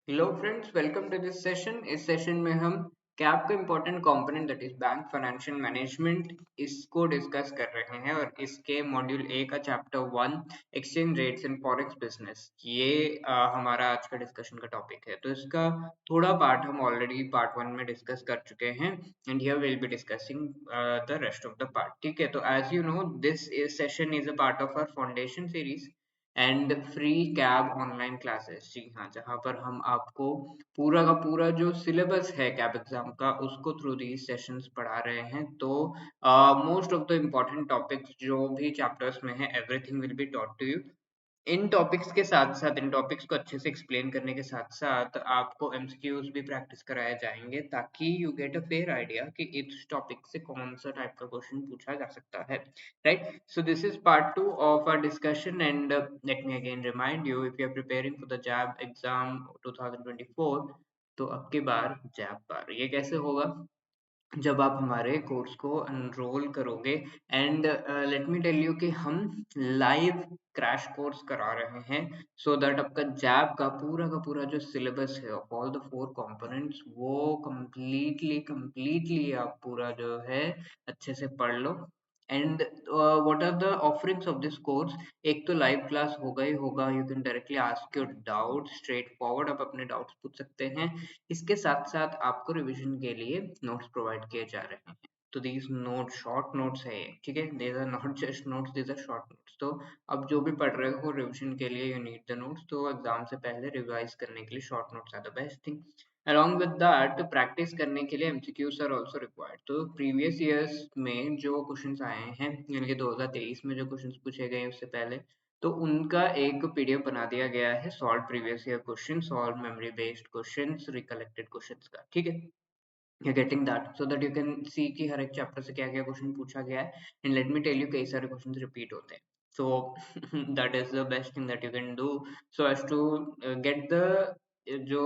Hello friends, welcome to this session. इस session में हम कैप का important component that is bank financial management इसको डिस्कस कर रहे हैं और इसके मॉड्यूल ए का chapter 1 exchange rates in forex business ये हमारा आज का डिस्कशन का टॉपिक है। तो इसका थोड़ा पार्ट हम ऑलरेडी पार्ट 1 में डिस्कस कर चुके हैं and here will be discussing the rest of the part. ठीक है, तो as you know this session is a part of our foundation series and free cab online classes. जी हाँ, जहाँ पर हम आपको पूरा का पूरा जो सिलेबस है कैब एग्जाम का उसको थ्रू दीज सेशंस पढ़ा रहे हैं। तो most of the important topics जो भी चैप्टर्स में है everything will be taught to you. इन टॉपिक्स के साथ-साथ इन टॉपिक्स को अच्छे से एक्सप्लेन करने के साथ-साथ आपको एमसीक्यूज भी प्रैक्टिस कराए जाएंगे ताकि you get a fair idea कि इस टॉपिक से कौन सा टाइप का क्वेश्चन पूछा जा सकता है। Right, so this is part 2 of our discussion and let me again remind you, if you are preparing for the JAIIB exam 2024 तो अब की बार जैब बार ये कैसे होगा जब आप हमारे कोर्स को एनरोल करोगे and let me tell you कि हम लाइव क्रैश कोर्स करा रहे हैं सो दैट आपका जैब का पूरा जो सिलेबस है ऑल द 4 कंपोनेंट्स वो कंप्लीटली आप पूरा जो है अच्छे से पढ़ लो। And what are the offerings of this course? एक तो लाइव क्लास होगा ही होगा, you can directly ask your doubt straight forward, आप अपने डाउट्स पूछ सकते हैं। इसके साथ-साथ आपको रिवीजन के लिए नोट्स प्रोवाइड किए जा रहे हैं। तो दीज़ नोट शॉर्ट नोट्स है ये, ठीक है? These are not just notes, these are short notes. तो अब जो भी पढ़ रहे हो रिवीजन के लिए यू नीड द नोट्स, तो एग्जाम से पहले रिवाइज करने के लिए short notes are the best thing. Along with that, practice करने के लिए एमसीक्यूज आर आल्सो रिक्वायर्ड। तो प्रीवियस ईयर्स में जो क्वेश्चंस आए हैं यानी कि 2023 में जो क्वेश्चंस पूछे गए उससे पहले, तो उनका एक पीडीएफ बना दिया गया है solve previous year question, solve memory based questions, recollected questions का। ठीक है, you getting that so that you can सी कि हर एक चैप्टर से क्या क्या क्वेश्चन पूछा गया है and let me tell you कई सारे क्वेश्चन रिपीट होते हैं। So that is the best thing that you can do so as to get the जो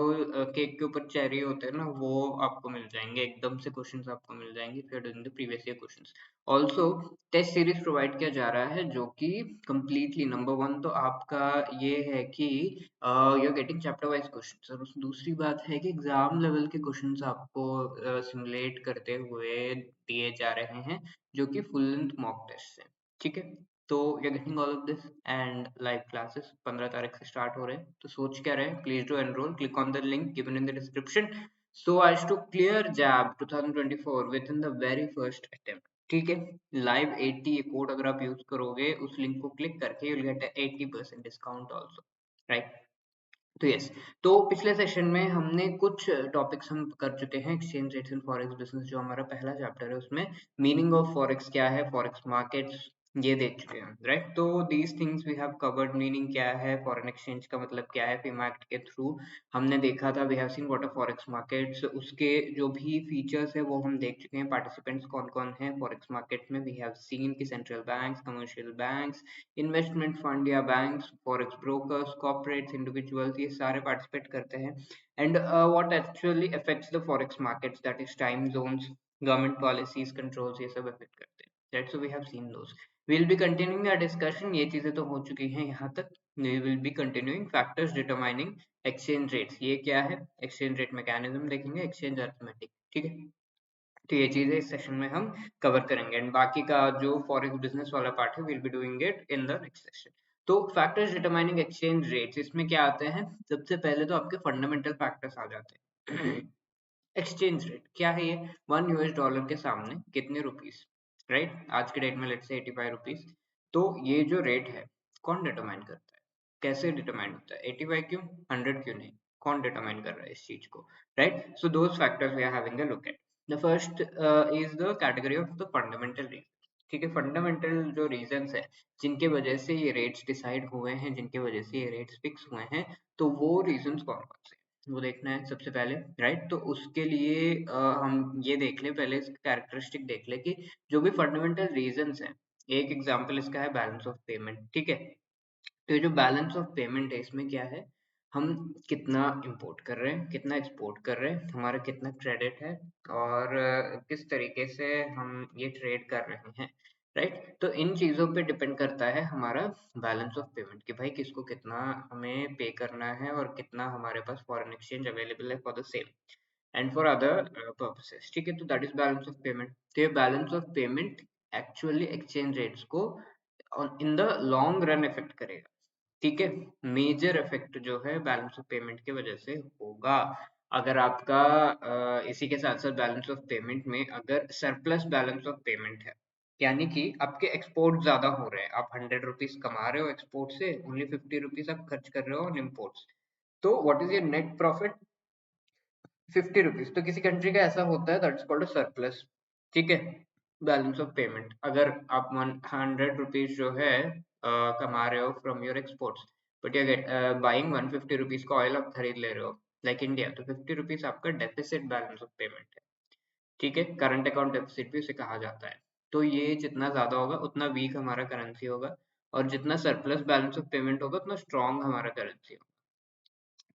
केक के ऊपर चेरी होते हैं ना वो आपको मिल जाएंगे, एकदम से क्वेश्चंस आपको मिल जाएंगे फिर doing the previous year questions. Also test series provide किया जा रहा है जो कि कंप्लीटली नंबर वन तो आपका ये है कि you are getting chapter wise questions और दूसरी बात है कि एग्जाम लेवल के क्वेश्चंस आपको सिमुलेट करते हुए दिए जा रहे हैं जो कि फुल लेंथ मॉक टेस्ट है। ठीक है, तो you are getting all of this and live classes 15 तारीख से स्टार्ट हो रहे हैं। तो सोच क्या रहे, please do enrol, click on the link given in the description so as to clear JAB 2024 within the very first attempt। ठीक है, लाइव 80 ये कोड अगर आप यूज करोगे उस लिंक को क्लिक करके you'll get a 80% discount also. Right, तो यस, तो पिछले सेशन में हमने कुछ टॉपिक्स हम कर चुके हैं, exchange rates in forex business जो हमारा पहला चैप्टर है उसमें मीनिंग ऑफ फॉरेक्स क्या है, फॉरेक्स मार्केट्स ये देख चुके हैं। राइट, तो these things we have covered. Meaning क्या है, फॉरेन एक्सचेंज का मतलब क्या है, फीमा एक्ट के थ्रू हमने देखा था। We have seen what are forex markets, उसके जो भी फीचर्स है वो हम देख चुके हैं। पार्टिसिपेंट्स कौन कौन है फॉरेक्स मार्केट में, वी हैव सीन की central banks, commercial banks, investment fund या banks, forex brokers, corporates, individuals, ये सारे पार्टिसिपेट करते हैं। And what actually affects the forex markets that is time zones, government policies, controls, ये सब affect करते हैं। Right, so we have seen those. We will be continuing our discussion, ये चीजें तो हो चुकी हैं यहाँ तक। We will be continuing factors determining exchange rates, ये क्या है, एक्सचेंज रेट मैकेनिज्म देखेंगे, एक्सचेंज अरिथमेटिक। ठीक है, तो ये चीजें इस सेशन में हम कवर करेंगे एंड बाकी का जो फॉरेक्स बिजनेस वाला पार्ट है will be doing it in the next session. तो फैक्टर्स डिटरमाइनिंग एक्सचेंज रेट्स, इसमें क्या आते हैं, सबसे पहले तो आपके फंडामेंटल फैक्टर्स आ जाते हैं। एक्सचेंज रेट क्या है, ये 1 US डॉलर के सामने कितने रुपीस, राइट? आज के डेट में लेट्स से 85 रुपीस। तो ये जो रेट है कौन डिटरमाइन करता है, कैसे डिटरमाइन होता है, 85 क्यों, 100 क्यों नहीं, कौन डिटरमाइन कर रहा है इस चीज को? Right, so those factors we are having a look at. The first is the category of the fundamental reason. ठीक है, फंडामेंटल जो रीजंस है जिनके वजह से ये रेट्स डिसाइड हुए हैं, जिनके वजह से ये रेट्स फिक्स हुए हैं, तो वो रीजंस कौन कौन से हैं? वो देखना है सबसे पहले। राइट, तो उसके लिए हम ये देख ले, पहले इसका कैरेक्टरिस्टिक देख ले कि जो भी फंडामेंटल रीजंस हैं। एक एग्जांपल इसका है बैलेंस ऑफ पेमेंट। ठीक है, तो ये जो बैलेंस ऑफ पेमेंट है इसमें क्या है, हम कितना इंपोर्ट कर रहे हैं, कितना एक्सपोर्ट कर रहे हैं, हमारा कितना क्रेडिट है और किस तरीके से हम ये ट्रेड कर रहे हैं। राइट। तो इन चीजों पे डिपेंड करता है हमारा बैलेंस ऑफ पेमेंट कि भाई किसको कितना हमें पे करना है और कितना हमारे पास फॉरेन एक्सचेंज अवेलेबल है for the same and for other purposes. ठीक है, तो that is balance of payment. तो ये balance of payment actually exchange rates को in the long run effect करेगा। ठीक है, मेजर इफेक्ट जो है बैलेंस ऑफ पेमेंट की वजह से होगा। अगर आपका इसी के साथ साथ बैलेंस ऑफ पेमेंट में अगर सरप्लस बैलेंस ऑफ पेमेंट है, यानी कि आपके एक्सपोर्ट ज्यादा हो रहे हैं, आप 100 रुपीज कमा रहे हो एक्सपोर्ट से, ओनली 50 रुपीज आप खर्च कर रहे हो ऑन इम्पोर्ट्स, तो what is your net profit? 50 rupees. तो किसी कंट्री का ऐसा होता है, दैट्स कॉल्ड अ सरप्लस। ठीक है, बैलेंस ऑफ पेमेंट। अगर आप 100 रुपीज जो है कमा रहे हो from your exports, but you get buying 150 rupees का ऑयल आप खरीद ले रहे हो लाइक इंडिया, तो 50 रुपीज आपका डेफिसिट बैलेंस ऑफ पेमेंट है। ठीक है, करंट अकाउंट डेफिसिट भी उसे कहा जाता है। तो ये जितना ज्यादा होगा उतना वीक हमारा करेंसी होगा, और जितना सरप्लस बैलेंस ऑफ पेमेंट होगा उतना स्ट्रांग हमारा करेंसी होगा।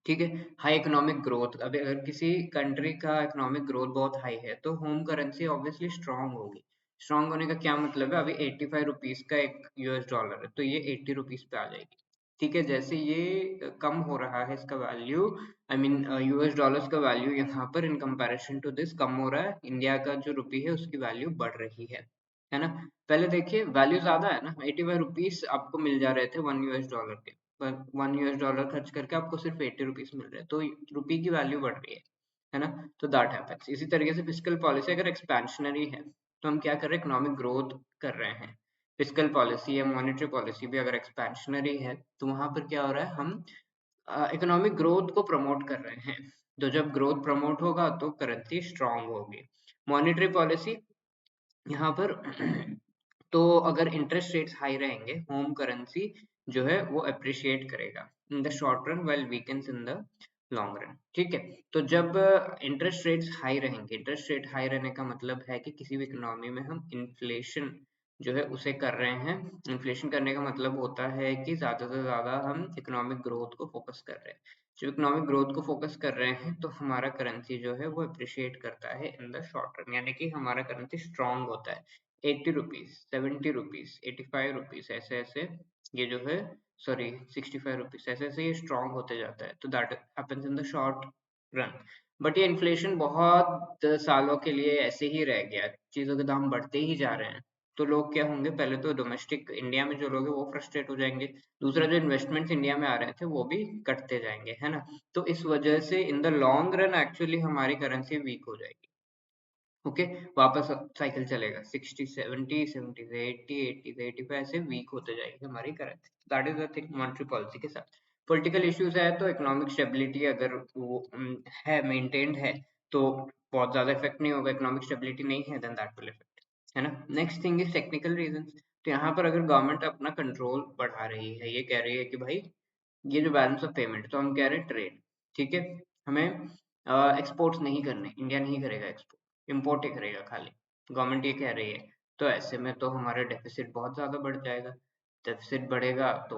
ठीक है, हाई इकोनॉमिक ग्रोथ। अब अगर किसी कंट्री का इकोनॉमिक ग्रोथ बहुत हाई है तो होम करेंसी ऑब्वियसली स्ट्रांग होगी। स्ट्रांग होने का क्या मतलब है? अभी 85 रुपीज का एक यूएस डॉलर है, तो ये 80 रुपीज पे आ जाएगी। ठीक है, जैसे ये कम हो रहा है इसका value, I mean US dollars का वैल्यू यहाँ पर इन कंपैरिजन टू दिस कम हो रहा है, इंडिया का जो रुपी है उसकी वैल्यू बढ़ रही है ना। पहले देखिए वैल्यू ज्यादा है ना, 85 रुपीज आपको मिल जा रहे थे 1 यूएस डॉलर के, पर 1 यूएस डॉलर खर्च करके आपको सिर्फ 80 रुपीज मिल रहे हैं, तो रुपी की वैल्यू बढ़ रही है ना। तो दैट हैपेंस। इसी तरीके से फिजिकल पॉलिसी अगर एक्सपेंशनरी है तो हम क्या कर रहे हैं? इकोनॉमिक ग्रोथ कर रहे हैं। फिजिकल पॉलिसी या मॉनेटरी पॉलिसी भी अगर एक्सपेंशनरी है तो वहां पर क्या हो रहा है? हम इकोनॉमिक ग्रोथ को प्रमोट कर रहे हैं। तो जब ग्रोथ प्रमोट होगा तो करेंसी स्ट्रांग होगी। मॉनेटरी पॉलिसी यहाँ पर तो अगर इंटरेस्ट रेट्स हाई रहेंगे, होम करेंसी जो है वो अप्रिशिएट करेगा in the short run well weakens in the long run. ठीक है, तो जब इंटरेस्ट रेट्स हाई रहेंगे, इंटरेस्ट रेट हाई रहने का मतलब है कि किसी भी इकोनॉमी में हम इन्फ्लेशन जो है उसे कर रहे हैं। इन्फ्लेशन करने का मतलब होता है कि ज्यादा से ज्यादा हम इकोनॉमिक ग्रोथ को फोकस कर रहे हैं। जब इकोनॉमिक ग्रोथ को फोकस कर रहे हैं तो हमारा करेंसी जो है वो अप्रिशिएट करता है इन द शॉर्ट रन, यानी कि हमारा करेंसी स्ट्रांग होता है। 80 रुपीज, 70 रुपीज, 85 रुपीज, ऐसे ऐसे ये जो है, सॉरी 65 रुपीज, ऐसे ऐसे ये स्ट्रांग होते जाता है। तो that happens in the short run. But ये इन्फ्लेशन बहुत सालों के लिए ऐसे ही रह गया, चीजों के दाम बढ़ते ही जा रहे हैं। तो लोग क्या होंगे? पहले तो डोमेस्टिक इंडिया में जो लोग हैं वो फ्रस्ट्रेट हो जाएंगे, दूसरा जो इन्वेस्टमेंट्स इंडिया में आ रहे थे वो भी कटते जाएंगे, है ना। तो इस वजह से इन द लॉन्ग रन एक्चुअली हमारी करेंसी वीक हो जाएगी। ओके, वापस साइकिल चलेगा 60 70 70 से 80 80 से 85, ऐसे वीक होते जाएगी हमारी currency. That is the thing monetary policy के साथ। पॉलिटिकल इश्यूज है तो इकोनॉमिक स्टेबिलिटी अगर वो है, मेंटेन्ड है, तो बहुत ज्यादा इफेक्ट नहीं होगा। इकोनॉमिक स्टेबिलिटी नहीं है देन दैट विल इफेक्ट, है ना। Next thing is technical reasons. तो यहाँ पर अगर गवर्नमेंट अपना कंट्रोल बढ़ा रही है, ये कह रही है कि भाई ये जो बैलेंस ऑफ पेमेंट, तो हम कह रहे हैं ट्रेड, ठीक है, हमें एक्सपोर्ट्स नहीं करने, इंडिया नहीं करेगा एक्सपोर्ट, इम्पोर्ट ही करेगा खाली, गवर्नमेंट ये कह रही है। तो ऐसे में तो हमारा डेफिसिट बहुत ज़्यादा बढ़ जाएगा। डेफिसिट बढ़ेगा तो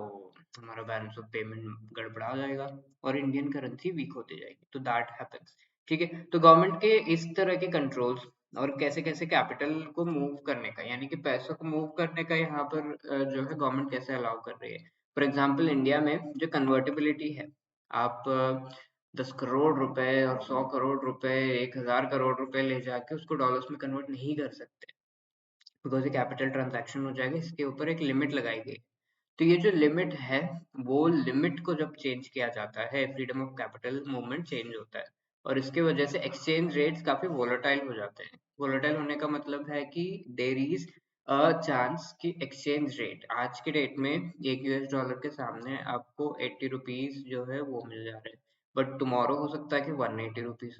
हमारा बैलेंस ऑफ पेमेंट गड़बड़ा जाएगा और इंडियन करेंसी वीक होती जाएगी। तो दैट हैपेंस। ठीक है, तो गवर्नमेंट के इस तरह के कंट्रोल्स और कैसे कैसे कैपिटल को मूव करने का, यानी कि पैसों को मूव करने का यहाँ पर जो है गवर्नमेंट कैसे अलाउ कर रही है। फॉर एग्जाम्पल इंडिया में जो कन्वर्टेबिलिटी है, आप 10 करोड़ रुपए और 100 करोड़ रुपए, 1000 करोड़ रुपए ले जाके उसको डॉलर्स में कन्वर्ट नहीं कर सकते, बिकॉज ये कैपिटल ट्रांजैक्शन हो जाएगा। इसके ऊपर एक लिमिट लगाई गई। तो ये जो लिमिट है, वो लिमिट को जब चेंज किया जाता है, freedom of capital movement change होता है, और इसके वजह से एक्सचेंज रेट्स काफी वोलेटाइल हो जाते हैं। वोलेटाइल होने का मतलब है कि देर इज अ चांस कि एक्सचेंज रेट आज के डेट में एक यूएस डॉलर के सामने आपको 80 रुपीज जो है वो मिल जा रहे हैं, बट टुमारो हो सकता है कि 180 रुपीज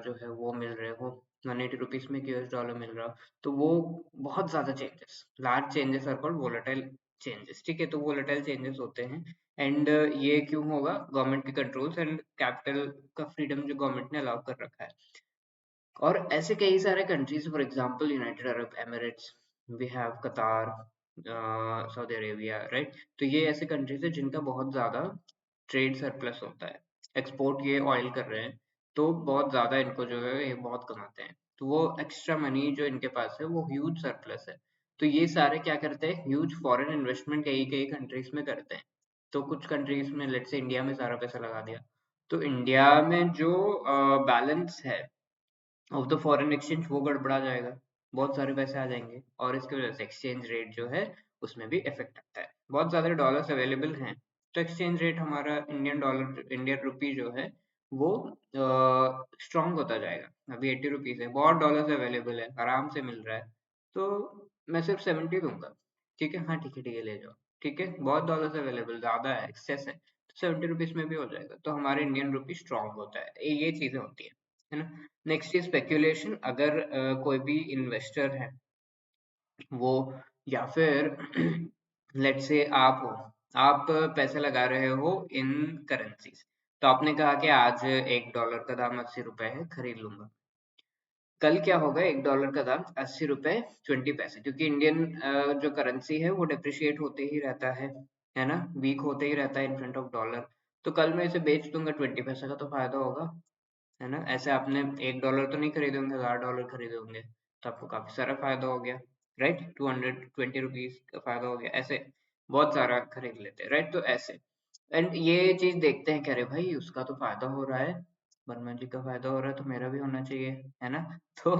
जो है वो मिल रहे हो, 180 रुपीज में एक यूएस डॉलर मिल रहा हो। तो वो बहुत ज्यादा changes, large changes are called volatile changes. ठीक है, तो वोलेटाइल चेंजेस होते हैं। एंड ये क्यों होगा? गवर्नमेंट के कंट्रोल्स एंड कैपिटल का फ्रीडम जो गवर्नमेंट ने अलाउ कर रखा है। और ऐसे कई सारे countries, for example United Arab Emirates, we have Qatar, Saudi Arabia, right. तो ये ऐसे कंट्रीज है जिनका बहुत ज्यादा ट्रेड सरप्लस होता है, एक्सपोर्ट ये ऑयल कर रहे हैं, तो बहुत ज्यादा इनको जो है ये बहुत कमाते हैं, तो वो एक्स्ट्रा मनी जो इनके पास है वो ह्यूज सरप्लस है। तो ये सारे क्या करते हैं, ह्यूज फॉरेन इन्वेस्टमेंट कई कई कंट्रीज में करते हैं। तो कुछ कंट्रीज में, लेट्स से इंडिया में सारा पैसा लगा दिया, तो इंडिया में जो बैलेंस है ऑफ द फॉरेन एक्सचेंज वो गड़बड़ा जाएगा, बहुत सारे पैसे आ जाएंगे, और इसकी वजह से एक्सचेंज रेट जो है उसमें भी इफेक्ट आता है। बहुत ज्यादा डॉलर्स अवेलेबल हैं तो एक्सचेंज रेट हमारा इंडियन डॉलर, इंडियन रुपी जो है वो स्ट्रांग होता जाएगा। अभी 80 रुपीज है, बहुत डॉलर्स अवेलेबल है, आराम से मिल रहा है, तो मैं सिर्फ 70 दूंगा। ठीक है, हाँ ठीक है ले जाओ, ठीक है, बहुत डॉलर्स अवेलेबल, ज्यादा है, एक्सेस है, तो 70 रुपीज में भी हो जाएगा, तो हमारे इंडियन रुपी स्ट्रांग होता है। ये चीजें होती है ना। Next is speculation. अगर कोई भी इन्वेस्टर है वो, या फिर लेट से आप हो, आप पैसे लगा रहे हो इन करेंसीज, तो आपने कहा कि आज $1 का दाम 80 रुपए है, खरीद लूंगा। कल क्या होगा, $1 का दाम 80 रुपए 20 पैसे, क्योंकि इंडियन जो करेंसी है वो डिप्रिशिएट होते ही रहता है ना, वीक होते ही रहता है इन फ्रंट ऑफ डॉलर। तो कल मैं इसे बेच दूंगा 20 पैसे का, तो फायदा होगा, है ना। ऐसे आपने $1 तो नहीं खरीदे होंगे, $1000 खरीदे होंगे, तो आपको काफी सारा फायदा हो गया, राइट। 220 रुपीज का फायदा हो गया, ऐसे बहुत सारा खरीद लेते हैं, राइट। तो ऐसे, एंड ये चीज देखते हैं कि अरे भाई उसका तो फायदा हो रहा है, वर्मा जी का फायदा हो रहा है, तो मेरा भी होना चाहिए, है ना। तो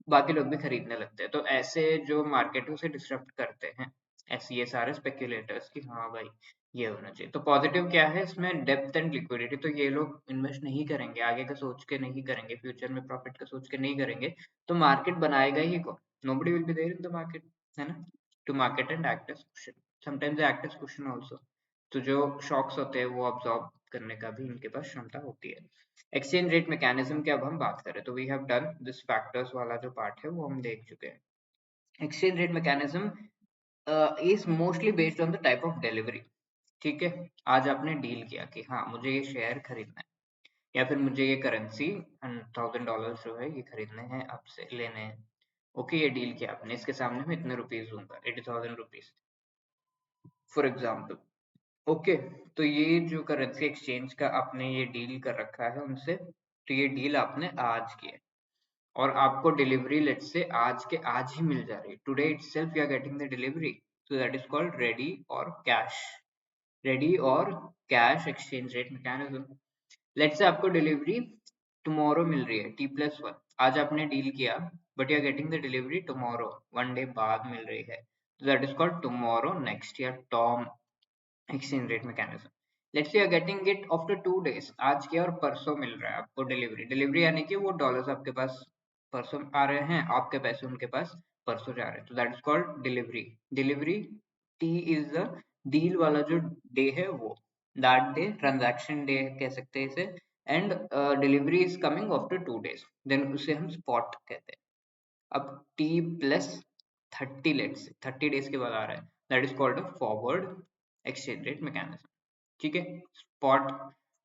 बाकी लोग भी खरीदने लगते हैं, तो ऐसे जो मार्केट से डिस्टर्ब करते हैं, ऐसे ये सारे स्पेक्यूलेटर्स कि हाँ भाई ये होना चाहिए। तो पॉजिटिव क्या है इसमें, डेप्थ एंड लिक्विडिटी। तो ये लोग इन्वेस्ट नहीं करेंगे, आगे का सोच के नहीं करेंगे, फ्यूचर में प्रॉफिट का सोच के नहीं करेंगे, तो मार्केट बनाएगा ही कौन, nobody will be there in the market, है ना, to market and act as cushion, sometimes they act as cushion also. तो जो शॉक्स होते हैं वो अब्सॉर्ब करने का भी इनके पास क्षमता होती है। एक्सचेंज रेट मैकेनिज्म की अब हम बात करें, तो we have done this factors वाला जो पार्ट है वो हम देख चुके हैं। Exchange rate mechanism is mostly based on the type of delivery. ठीक है, आज आपने डील किया कि हाँ मुझे ये शेयर खरीदना है, या फिर मुझे ये करेंसी $1000 जो है ये खरीदने हैं, आपसे लेने हैं। ओके, ये डील किया आपने, इसके सामने मैं इतने रुपीज दूंगा, 80,000 रुपीज फॉर एग्जाम्पल। ओके, तो ये जो करेंसी एक्सचेंज का आपने ये डील कर रखा है उनसे, तो ये डील आपने आज की है, और आपको डिलीवरी लेट से आज के आज ही मिल जा रही है, today itself you are getting the delivery, so that is called ready और cash exchange rate mechanism. Let's say आपको डिलीवरी टुमारो मिल रही है, T+1, आज आपने डील किया, but you are getting the delivery tomorrow, 1 day बाद मिल रही है, तो that is called tomorrow next, या tom exchange rate mechanism. Let's say you are getting it after 2 days, आज के और परसों मिल रहा है आपको डिलीवरी यानी कि वो डॉलर्स आपके पास परसों आ रहे हैं, आपके पैसे उनके पास परसों जा रहे हैं, तो that is called delivery. T is the deal वाला जो डे है वो, दैट डे ट्रांजैक्शन डे कह सकते हैं इसे, and delivery is coming after 2 days, then उसे हम स्पॉट कहते हैं। अब T+30, लेट्स 30 days के बाद आ रहा है, that is called a forward exchange rate mechanism. ठीक है, स्पॉट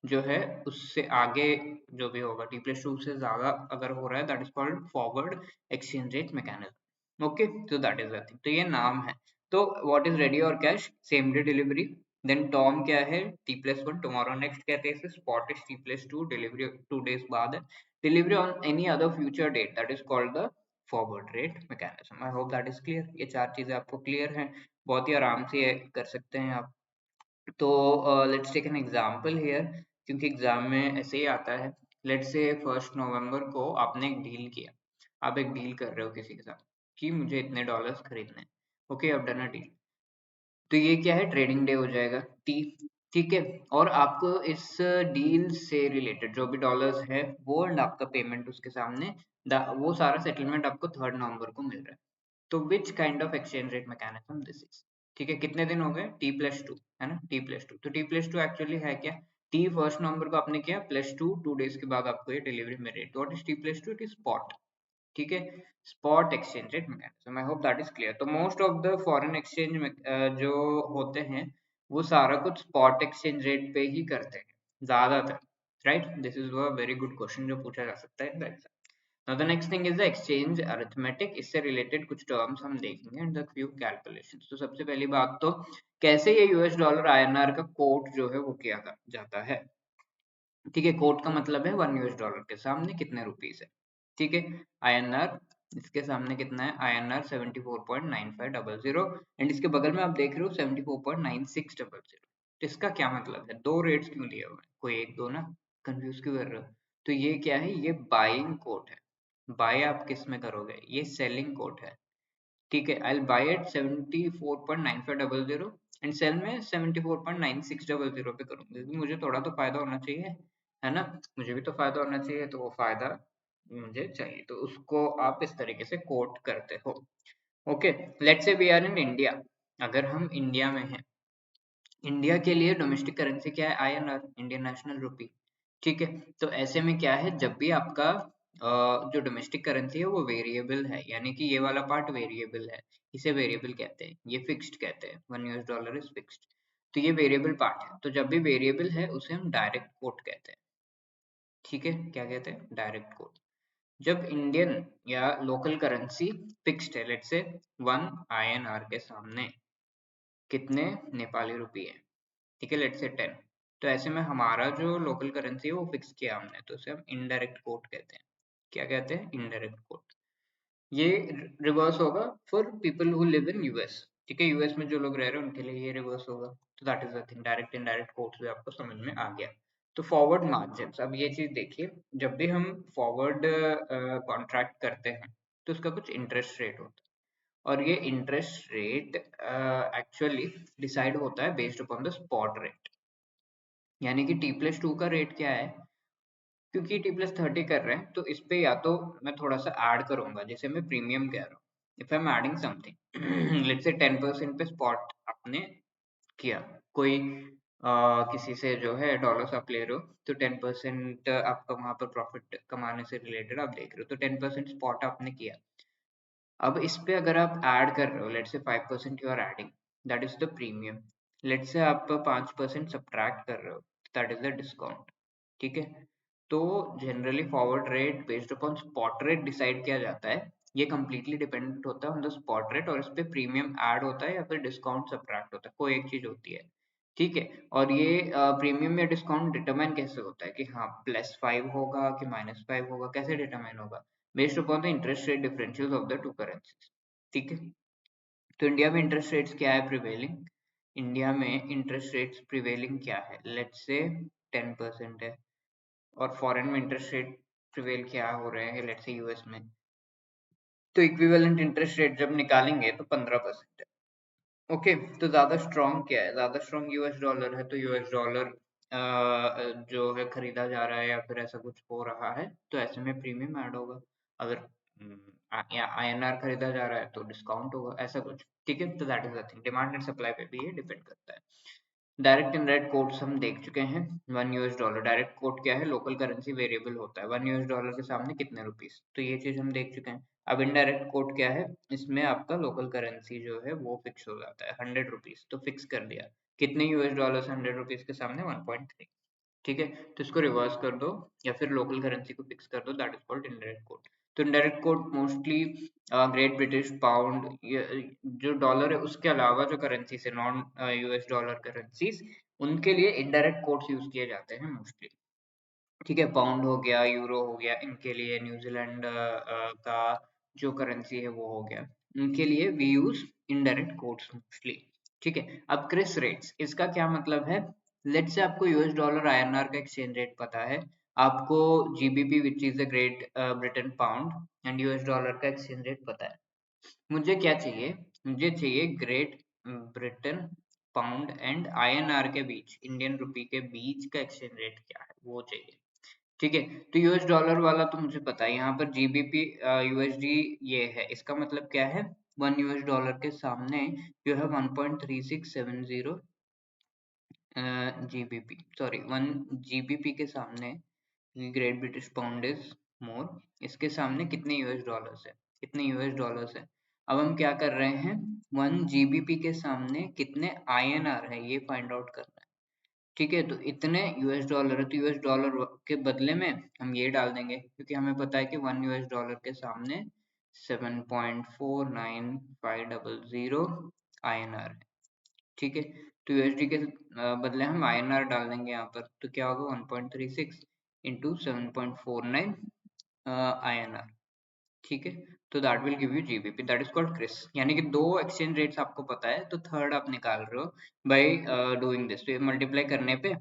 जो है उससे आगे जो भी होगा, T+2 से ज्यादा अगर हो रहा है, that is called forward exchange rate mechanism. Okay, तो दैट इज द थिंग, तो ये नाम है। तो व्हाट इज रेडी और cash, same day delivery. Then tom क्या है, T+1 टुमारो नेक्स्ट कहते हैं इसे, spot is T+2 delivery 2 days बाद है, delivery on any other future date, that is called the forward rate mechanism. I hope that is clear, ये चार चीजें आपको क्लियर हैं, बहुत ही आराम से ये कर सकते हैं आप। तो let's take an example here, क्योंकि एग्जाम में ऐसे ही आता है। लेट्स से 1 नवंबर को आपने एक डील किया, आप एक डील कर रहे हो किसी के साथ कि मुझे इतने डॉलर्स खरीदने हैं। ओके, आप डन अ डील, तो ये क्या है, ट्रेडिंग डे हो जाएगा टी। ठीक है, और आपको इस डील से रिलेटेड जो भी डॉलर्स है वो, एंड आपका पेमेंट उसके सामने, वो सारा सेटलमेंट आपको 3 नवंबर को मिल रहा है। तो which kind of exchange rate mechanism this is. ठीक है, कितने दिन हो गए, T+2, है ना, T+2, तो T+2 एक्चुअली है क्या, टी 1 नवंबर को आपने किया, +2 डेज के बाद आपको ये डिलीवरी मिल रही है, तो what is T+2, it is spot. ठीक है, spot exchange rate mechanism, I hope that is clear. तो most of the foreign exchange जो होते हैं वो सारा कुछ स्पॉट एक्सचेंज रेट पे ही करते हैं ज्यादातर, right. This is a very good question जो पूछा जा सकता है that's. Now the next thing is the exchange arithmetic, इससे रिलेटेड कुछ टर्म्स हम देखेंगे एंड द फ्यू कैलकुलेशंस। तो सबसे पहली बात तो कैसे ये यूएस डॉलर आईएनआर का कोट जो है वो किया जाता है। ठीक है, कोट का मतलब है $1 के सामने कितने रुपीस है। ठीक है, आईएनआर इसके सामने कितना है INR 74.9500 एंड इसके बगल में आप देख रहे हो 74.9600। तो इसका क्या मतलब है, दो रेट्स क्यों दिए हुए हैं, कोई एक दो ना, कंफ्यूज क्यों कर रहे हो। तो ये क्या है, ये बाइंग कोट है, बाय आप किस में करोगे, ये सेलिंग कोट है, ठीक है। आई बाय एट 74.9500 एंड सेल में 74.9600 पे करूंगा, क्योंकि मुझे थोड़ा तो फायदा होना चाहिए, है ना, मुझे भी तो फायदा होना चाहिए, तो वो फायदा मुझे चाहिए, तो उसको आप इस तरीके से कोट करते हो। Okay, let's say we are in India, अगर हम इंडिया में हैं, इंडिया के लिए डोमेस्टिक करेंसी क्या है, INR, इंडियन नेशनल रुपी, ठीक है। तो ऐसे में क्या है, जब भी आपका जो डोमेस्टिक करेंसी है वो वेरिएबल है, यानी कि ये वाला पार्ट वेरिएबल है, इसे वेरिएबल कहते हैं, ये फिक्स्ड कहते हैं, $1 इज फिक्स्ड, तो ये वेरिएबल पार्ट है, तो जब भी वेरिएबल है उसे हम डायरेक्ट कोट कहते हैं, ठीक है, क्या कहते हैं, डायरेक्ट कोट। जब इंडियन या लोकल करेंसी फिक्स्ड है, लेट्स से 1 INR के सामने कितने नेपाली रुपए है, ठीक है, लेट्स से 10, तो ऐसे में हमारा जो लोकल करेंसी है वो फिक्स किया हमने, तो उसे हम इनडायरेक्ट कोट कहते हैं, क्या कहते हैं, इनडायरेक्ट कोट। ये रिवर्स होगा for people who live in US, ठीक है, यूएस में जो लोग रह रहे हैं उनके लिए ये रिवर्स होगा, तो that is the thing, direct indirect quotes भी आपको समझ में आ गया। तो फॉरवर्ड मार्जिन, अब ये चीज देखिए, जब भी हम फॉरवर्ड कॉन्ट्रैक्ट करते हैं तो उसका कुछ इंटरेस्ट रेट होता है, और ये इंटरेस्ट रेट एक्चुअली डिसाइड होता है based upon the spot rate, यानी कि T+2 का रेट क्या है, क्योंकि T+30 कर रहे हैं तो इस पे या तो मैं थोड़ा सा ऐड करूंगा, जैसे मैं प्रीमियम कह रहा हूँ, if I am adding something, let's say 10% पे स्पॉट आपने किया, कोई किसी से जो है डॉलर्स आप ले रहे हो, तो 10% आपका वहां पर प्रॉफिट कमाने से रिलेटेड आप देख रहे हो, तो 10% स्पॉट आपने किया। अब इस पे अगर आप ऐड कर रहे हो, let's say 5% you are adding, that is the premium, let's say आप 5% सब्ट्रैक्ट कर रहे हो, दैट इज द डिस्काउंट, ठीक है। तो generally forward rate based upon spot rate decide किया जाता है, ये कंप्लीटली डिपेंडेंट होता है ऑन द स्पॉट रेट, और इस पे प्रीमियम ऐड होता है या फिर डिस्काउंट सब्ट्रैक्ट होता है, कोई एक चीज होती है, ठीक है। और ये प्रीमियम या डिस्काउंट डिटरमाइन कैसे होता है, कि हाँ +5 होगा कि -5 होगा, कैसे डिटरमाइन होगा, based upon the interest rate differential of the two currencies, ठीक है। तो इंडिया में इंटरेस्ट रेट्स क्या है प्रिवेलिंग, इंडिया में इंटरेस्ट रेट्स प्रिवेलिंग क्या है, लेट्स से 10% है, और फॉरेन में इंटरेस्ट रेट प्रिवेल क्या हो रहे हैं, लेट्स से यूएस में, तो इक्विवेलेंट इंटरेस्ट रेट जब निकालेंगे तो 15% है। ओके, तो ज्यादा स्ट्रॉन्ग क्या है, ज्यादा स्ट्रॉन्ग यूएस डॉलर है, तो यूएस डॉलर जो है खरीदा जा रहा है या फिर ऐसा कुछ हो रहा है, तो ऐसे में प्रीमियम ऐड होगा, अगर या INR खरीदा जा रहा है तो डिस्काउंट होगा, ऐसा कुछ, ठीक है। तो that is the thing, demand and supply पे भी ये डिपेंड करता है। डायरेक्ट इनडायरेक्ट कोट्स हम देख चुके हैं, $1, डायरेक्ट कोट क्या है, लोकल करेंसी वेरिएबल होता है, $1 के सामने कितने रुपीस, तो ये चीज हम देख चुके हैं। अब इनडायरेक्ट कोट क्या है, इसमें आपका लोकल करेंसी जो है वो फिक्स हो जाता है, $100, तो फिक्स कर दिया, कितने $100 $100 के सामने 1.3, ठीक है। तो इसको रिवर्स कर दो या फिर लोकल करेंसी को फिक्स कर दो, that is called indirect quote. तो indirect quote mostly great British pound, जो डॉलर है उसके अलावा जो करेंसीज है, नॉन यूएस डॉलर करेंसीज, उनके लिए इनडायरेक्ट कोट्स यूज किए जाते हैं मोस्टली, ठीक है। पाउंड हो गया, यूरो हो गया, इनके लिए न्यूजीलैंड का जो करेंसी है वो हो गया, इनके लिए we use indirect quotes mostly, ठीक है। अब क्रिस रेट्स, इसका क्या मतलब है, लेट्स से आपको यूएस डॉलर INR का एक्सचेंज रेट पता है, आपको GBP which is the great Britain pound and US dollar का एक्सचेंज रेट पता है, मुझे क्या चाहिए, मुझे चाहिए great Britain pound and INR के बीच, इंडियन रुपी के बीच का एक्सचेंज रेट क्या है वो चाहिए, ठीक है। तो यूएस डॉलर वाला तो मुझे पता है, यहाँ पर GBP USD ये है, इसका मतलब क्या है, $1 के सामने जो है 1.3670 GBP, सॉरी 1 GBP के सामने, great British pound is more, इसके सामने कितने यूएस डॉलर्स है, कितने यूएस डॉलर्स है। अब हम क्या कर रहे हैं, 1 GBP के सामने कितने INR है ये फाइंड आउट करना है, ठीक है। तो इतने यूएस डॉलर है, तो यूएस डॉलर के बदले में हम ये डाल देंगे, क्योंकि हमें पता है कि $1 के सामने 7.49500 INR है, ठीक है। तो USD के बदले हम INR डाल देंगे यहाँ पर, तो क्या होगा 1.36 इंटू 7.49 INR, ठीक है, तो that will give you GBP, that is called cross. यानी कि दो एक्सचेंज रेट्स आपको पता है, तो थर्ड आप निकाल रहे हो बाय डूइंग दिस। तो ये मल्टीप्लाई करने पे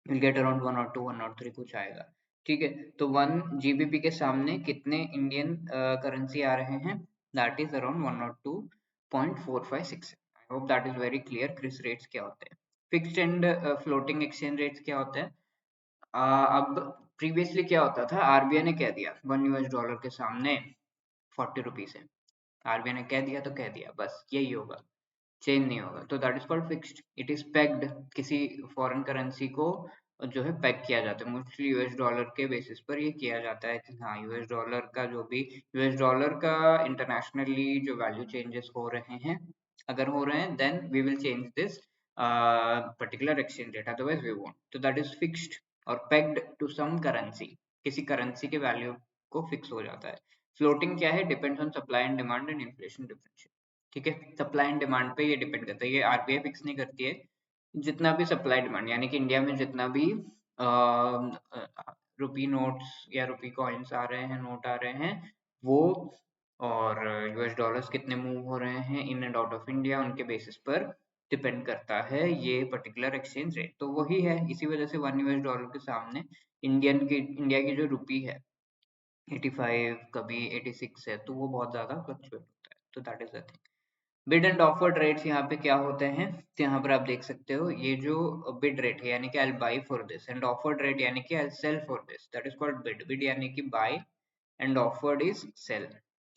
विल गेट अराउंड 102 103 कुछ आएगा। ठीक है, तो 1 GBP के सामने कितने इंडियन करेंसी आ रहे हैं? That is around 102.456। I hope that is very clear. Cross rates क्या होते हैं, fixed and floating exchange rates क्या होते हैं? अब प्रीवियसली क्या होता था, आरबीआई ने कह दिया $1 के सामने 40 रुपीज है। आरबीआई ने कह दिया तो कह दिया, बस यही होगा, चेंज नहीं होगा। तो that is called fixed. It is pegged, किसी फॉरेन करेंसी को जो है पेग किया जाता है। मोस्टली यूएस डॉलर के बेसिस पर ये किया जाता है कि हाँ, यूएस डॉलर का जो भी, यूएस डॉलर का इंटरनेशनली जो वैल्यू चेंजेस हो रहे हैं, अगर हो रहे हैं, then we will change this particular exchange rate, otherwise we won't. तो दैट इज फिक्स्ड और पेग्ड टू सम करेंसी, किसी करेंसी के वैल्यू को फिक्स हो जाता है। फ्लोटिंग क्या है? Depends on supply and demand and inflation differential. ठीक है, सप्लाई एंड डिमांड पे ये डिपेंड करता है, ये आरबीआई फिक्स नहीं करती है। जितना भी सप्लाई डिमांड, यानी कि इंडिया में जितना भी रुपी नोट्स या रुपी कॉइन्स आ रहे हैं, नोट आ रहे हैं, वो और यूएस डॉलर्स कितने मूव हो रहे हैं in and out of India, उनके बेसिस पर डिपेंड करता है ये पर्टिकुलर एक्सचेंज रेट। तो वही है, इसी वजह से $1 के सामने इंडिया की जो रुपी है 85, कभी 86 है, तो वो बहुत ज्यादा फ्लक्चुएट होता है। तो that is the thing. Bid and offered rates यहाँ पे क्या होते हैं, तो यहाँ पर आप देख सकते हो, ये जो बिड रेट है यानी कि I buy for this, and offered rate यानी कि I sell for this, that is called bid. Bid यानी कि buy and offered is sell.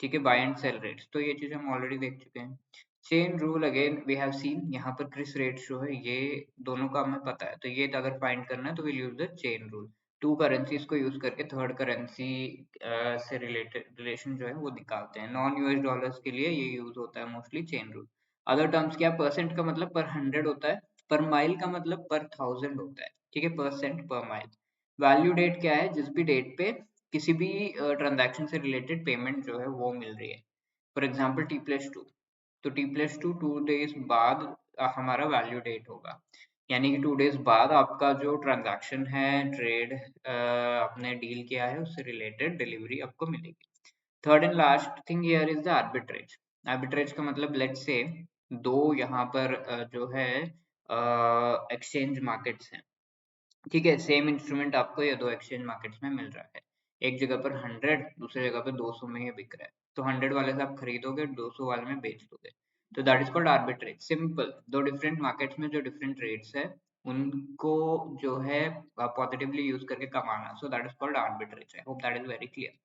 ठीक है, बाय एंड सेल रेट्स, तो ये चीज हम ऑलरेडी देख चुके हैं। Chain rule again we have seen, यहाँ पर क्रिस रेट्स जो है ये दोनों का हमें पता है, तो ये अगर फाइंड करना है तो will use the chain rule. Two currencies को यूज करके थर्ड करेंसी से रिलेटेड रिलेशन जो है वो निकालते हैं। नॉन यूएस डॉलर्स के लिए ये यूज होता है mostly chain rule. Other terms क्या, परसेंट का मतलब पर 100 होता है, पर माइल का मतलब पर 1000 होता है। ठीक है, percent per mile. Value date क्या है, जिस भी डेट पे किसी भी ट्रांजैक्शन से रिलेटेड पेमेंट जो है वो मिल रही है। फॉर एग्जाम्पल T+2, तो T+2 2 डेज बाद हमारा वैल्यू डेट होगा, यानी कि 2 डेज बाद आपका जो ट्रांजैक्शन है, ट्रेड आपने डील किया है, उससे रिलेटेड डिलीवरी आपको मिलेगी। Third and last thing here is the arbitrage. Arbitrage का मतलब, लेट्स से दो यहाँ पर जो है एक्सचेंज मार्केट्स हैं। ठीक है, सेम इंस्ट्रूमेंट आपको ये दो एक्सचेंज मार्केट्स में मिल रहा है, एक जगह पर 100, दूसरी जगह पर 200 में ये बिक रहा है। तो 100 वाले से आप खरीदोगे, 200 वाले में बेच दोगे, तो that is called arbitrage. Simple, दो डिफरेंट मार्केट्स में जो डिफरेंट रेट्स है, उनको जो है पॉजिटिवली यूज करके कमाना, सो that is called arbitrage. I hope that is very clear.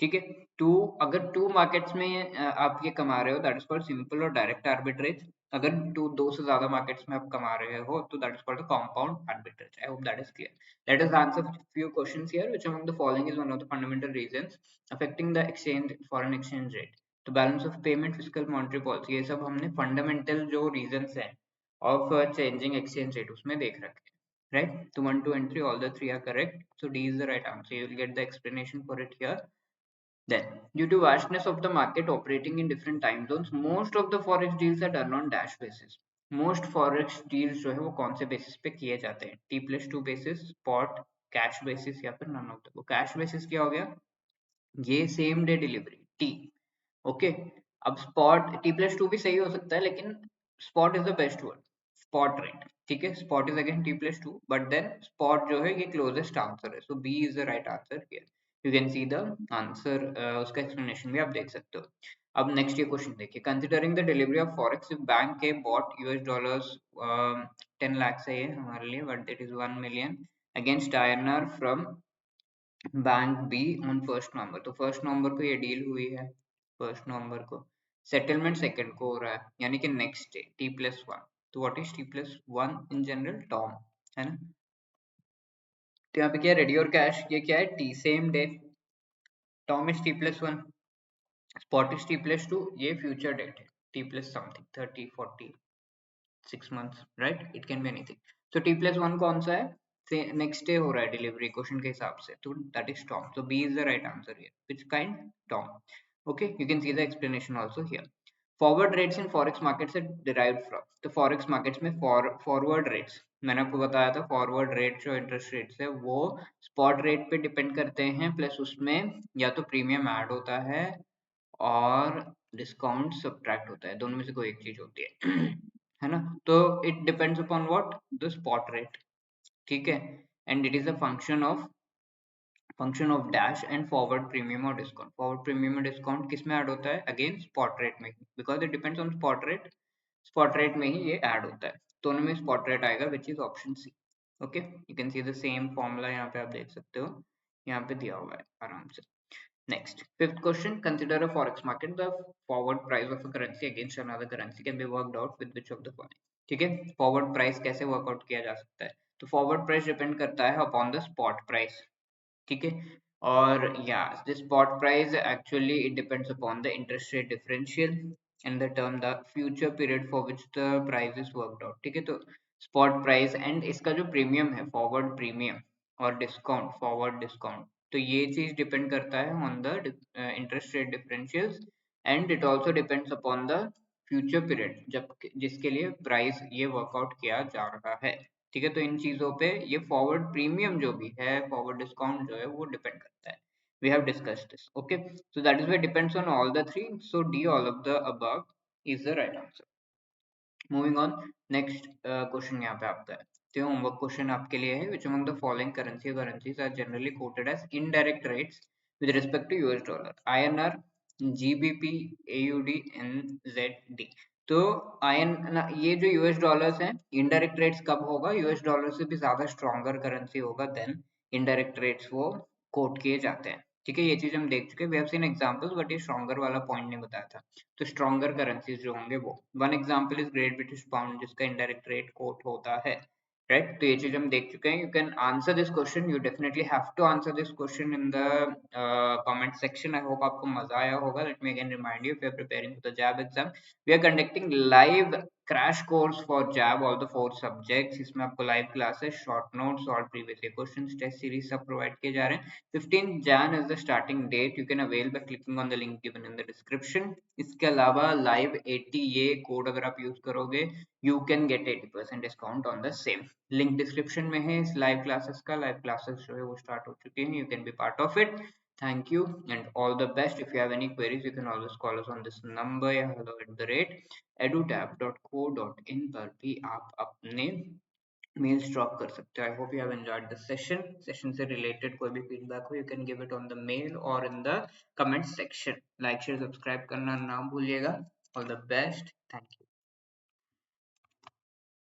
ठीक है, टू अगर टू मार्केट्स में आप ये कमा रहे हो, दैट इज कॉल्ड सिंपल और डायरेक्ट आर्बिट्रेज। अगर दो से ज्यादा मार्केट्स में आप कमा रहे हो, तो that is called compound arbitrage. I hope that is clear. Let us answer few questions here. Which among the following is one of the fundamental reasons affecting the exchange foreign exchange rate? तो balance of payment, fiscal, monetary policy, ये सब हमने fundamental जो reasons हैं of changing exchange rate उसमें देख रखे हैं, right? तो 1 2 and 3, all the three are correct, so D is the right answer. You will get the explanation for it here. Then, due to vastness of the market operating in different time zones, most of the forex deals are done on dash basis. Most forex deals जो है वो कौन से basis पे किए जाते हैं? T+2 basis, spot, cash basis, या फिर none of the. Cash basis क्या हो गया, ये same day delivery T. Okay, अब स्पॉट T+2 भी सही हो सकता है, लेकिन spot is the best word, spot rate. ठीक है, spot is again T+2, but then spot जो है ये क्लोजेस्ट आंसर है, so B is the right answer here. You can see the answer, उसका एक्सप्लेनेशन भी आप देख सकते हो। अब नेक्स्ट ये क्वेश्चन देखिए, considering the delivery of forex, bank के बॉट यूएस डॉलर्स 10 लाख है ये हमारे लिए, but it is 1 million against INR from bank be on 1 नवंबर। तो 1 नवंबर को ये डील हुई है, 1 नवंबर को। सेटलमेंट सेकंड को हो रहा है, यानी कि नेक्स्ट डे T+1। तो what is T+1 in general? Term, है ना? तो यहाँ पे क्या है, रेडी और कैश, ये क्या है? T, same day. Term is T+1, spot is T+2, ये फ्यूचर डेट है, T+ something 30 40 6 months, right? It can be anything. तो T+1 कौन सा है? से नेक्स्ट डे हो रहा है डिलीवरी क्वेश्चन के हिसाब से, तो that is Tom. So B is the right answer here. Which kind? Tom. Okay, you can see the explanation also here. Forward rates in forex markets are derived from, तो forex markets में forward rates मैंने आपको बताया था forward rate जो interest rates है वो spot rate पे डिपेंड करते हैं, प्लस उसमें या तो प्रीमियम ऐड होता है और डिस्काउंट सब्ट्रैक्ट होता है, दोनों में से कोई एक चीज होती है है ना। तो it depends upon what, the spot rate, ठीक है। And it is a function of dash and forward premium और डिस्काउंट। फॉरवर्ड प्रीमियम और डिस्काउंट किस में ऐड होता है, अगेन स्पॉट रेट में, because it depends on spot rate, spot rate में ही ये ऐड होता है, दोनों में स्पॉट रेट आएगा, which is option C. Okay, you can see the same formula यहाँ पे आप देख सकते हो, यहाँ पे दिया हुआ है आराम से। Next, fifth question. Consider a forex market. The forward price of a currency against another currency can be worked out with which of the following. ठीक है, फॉरवर्ड प्राइस कैसे वर्कआउट किया जा सकता है, तो फॉरवर्ड प्राइस डिपेंड करता है अपॉन द स्पॉट प्राइस, ठीक है। और या the spot price actually it depends upon the interest rate differential and the term the future period for which the price is worked out, ठीक है। तो spot price and इसका जो premium है फॉरवर्ड प्रीमियम और डिस्काउंट फॉरवर्ड डिस्काउंट, तो ये चीज डिपेंड करता है on the interest rate differentials and it also depends upon the future period जब जिसके लिए प्राइस ये वर्कआउट किया जा रहा है, ठीक है। तो इन चीजों पे ये फॉरवर्ड प्रीमियम जो भी है, फॉरवर्ड डिस्काउंट जो है वो डिपेंड करता है। We have discussed this. Okay, so that is why depends on all the three. So D, all of the above is the right answer. Moving on, next question यहाँ पे आता है, तो होमवर्क क्वेश्चन आपके लिए है, which among the following currencies are generally quoted as indirect rates with respect to US dollar, INR, GBP, AUD, NZD। तो ion ये जो यूएस डॉलर्स हैं, इनडायरेक्ट रेट्स कब होगा, यूएस डॉलर से भी ज्यादा स्ट्रॉन्गर करेंसी होगा देन इनडायरेक्ट रेट्स वो कोट किए जाते हैं, ठीक है। ये चीज हम देख चुके हैं, we have seen examples, but ये स्ट्रॉन्गर वाला पॉइंट नहीं बताया था। तो स्ट्रॉन्गर करेंसीज जो होंगे वो, one example is Great British pound जिसका इनडायरेक्ट रेट कोट होता है, राइट। तो ये चीज हम देख चुके हैं। You can answer this question, you definitely have to answer this question in the comment section. I hope आपको मजा आया होगा। Let me again remind you, if you are preparing for the JAIIB exam, we are conducting live crash course for JAIIB all the 4 subjects. इसमें आपको live classes, short notes और previous year questions, test series सब provide किए जा रहे हैं। 15 Jan is the starting date. You can avail by clicking on the link given in the description. इसके अलावा लाइव 80 ये कोड अगर आप यूज करोगे, you can get 80% discount on the same. Link description में है इस लाइव क्लासेस का। लाइव क्लासेस जो है वो स्टार्ट हो चुके हैं, you can be part of it. Thank you and all the best. If you have any queries, you can always call us on this number या hello@edutab.co.in पर भी आप अपने मेल्स ड्रॉप कर सकते हो। I hope you have enjoyed the session से related कोई भी फीडबैक हो, you can give it on the mail और in the comment section. Like share subscribe करना ना भूलिएगा। All the best, thank you.